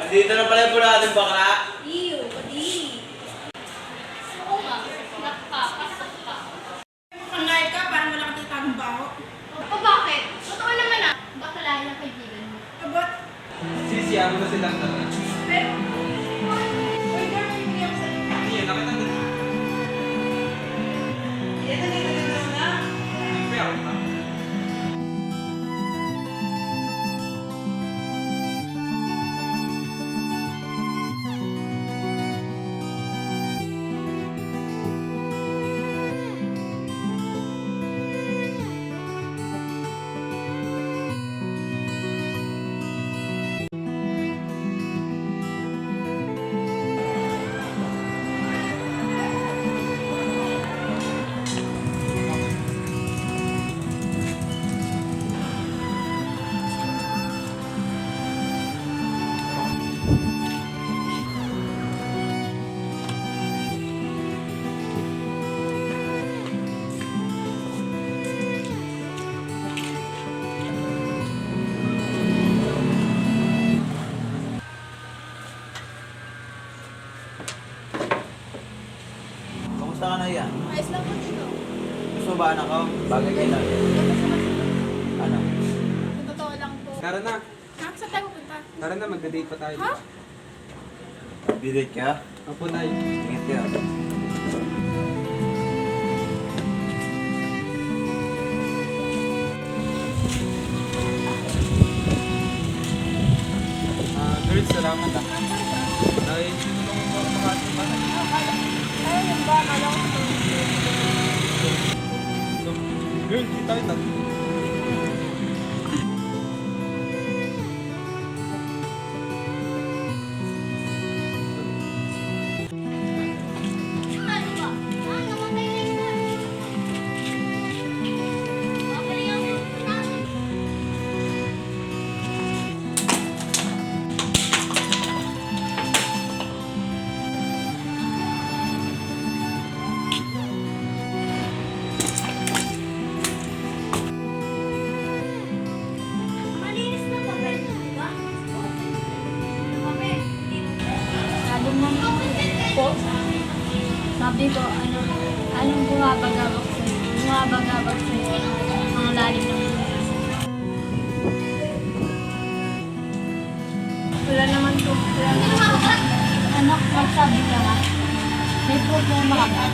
Dito na pala po natin bakla. Iyo, pati. Oo nga, nakakasok ka. Pangayad ka, parang wala kang titagong baho. O bakit? Totoo naman ah. Bakla yung kaibigan mo. Abot. Sisiyago na silang dalawa. Pero, uy, girl, may bigyan ko sa'yo. Hindi, nakita na. Ito na yung maganda na. Kaya ako na. Kamusta ka na yan? Ayos lang po dito. Gusto mo ba anak ko? Bagay kayo na. Ano? Sa totoo lang po. Tara na. Ha? Saan tayo pupunta? Tara na, magda-date pa tayo. Ha? Bidet ka? Opo, Nay. Ingat ka. Girls, salamat ah. Dahil sinulong mo ako makasama ba? Ayaw yung ba? Kala ko ito. Girl, di tayo tatlo. Ano ba? Ah, namatay na isa. Babalikan mo natin. Malinis na papel, di ba? Papel. Sabi mo po, sabi ko, anong bumabagabag sa'yo? Bumabagabag sa'yo, ang lalim ng puso. Wala naman to. Wala naman to. Anak, magsabi ka nga. May problema ka ba?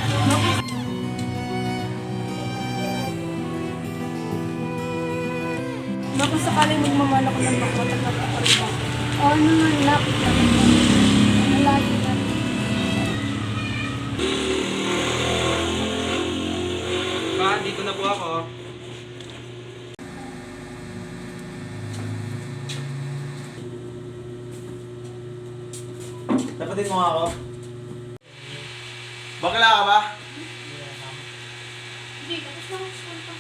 Baka sakaling magmamahal ako ng bakla at nakakariba. Oo naman, lapit ka rin. Malagi ka rin. Pa, dito na po ako. Dapatin mo nga ako. Bakla ka ba? Hindi, tapos na ako sa kanta.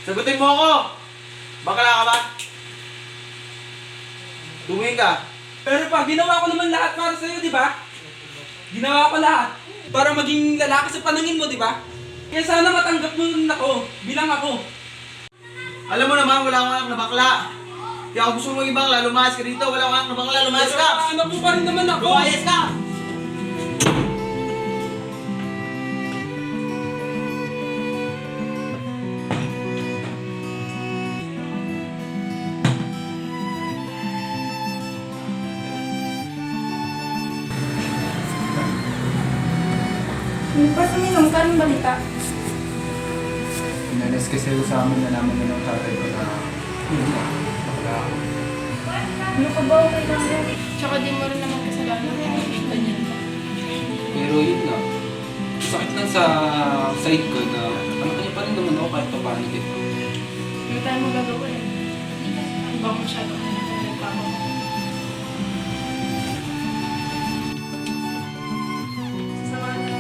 Sagutin mo ako! Bakla ka ba? Tumingin ka. Pero pa, ginawa ko naman lahat para sa'yo, di ba? Ginawa ko lahat. Para maging lalaki sa panangin mo, di ba? Kaya sana matanggap mo rin ako, bilang ako. Alam mo naman, wala akong anak na bakla. Kaya kung gusto mo ibang bakla, lumayas ka dito. Wala akong anak na bakla, lumayas ka! Anak mo pa rin naman ako. Lumayas ka! Hindi pa suminom ka ng balita. Inalis kasi ako sa amin na naman ng tatay ko na bakla ako. Ano ka ba? Okay lang yan. Tsaka di mo rin naman kasalanan kung ganyan ka. Pero yun nga, sakit lang sa side ko na ano kanya pa rin naman ako kahit pa paano dito. Hindi tayo magagawa eh. Hindi ba masyado ka na nagpapa mo? Sasamahan na.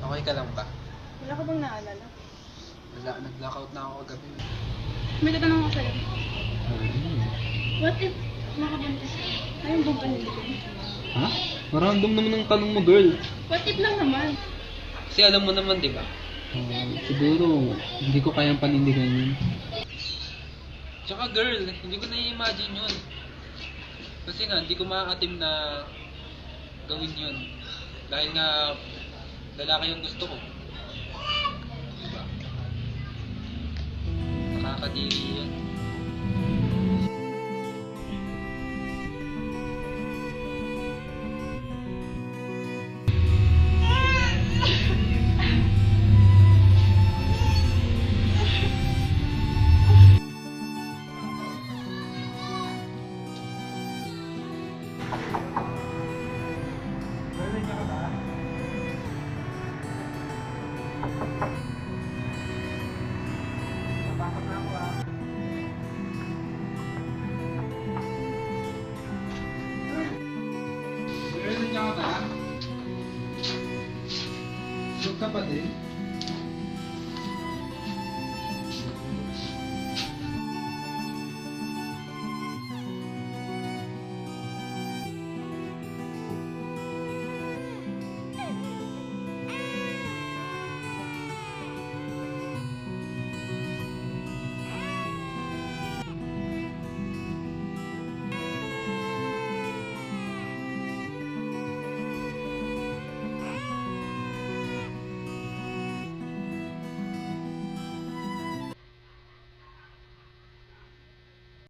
Okay ka lang ba? Wala ka bang naalala? Wala, nag-blackout na ako kagabi. May tatanong ako sa'yo. What if makabuntis ka? Ayaw bang panindigin? Ha? Marandom naman ang tanong mo, girl. What if lang naman? Kasi alam mo naman, di ba? Siguro, hindi ko kayang panindigan yun. Tsaka girl, hindi ko na-imagine yun. Kasi nga, hindi ko ma-attempt na gawin yun. Dahil nga, lalaki yung gusto ko. Diba? Nakakadiri yun. Girl, nandiyan ka ba? Sug ka pa din?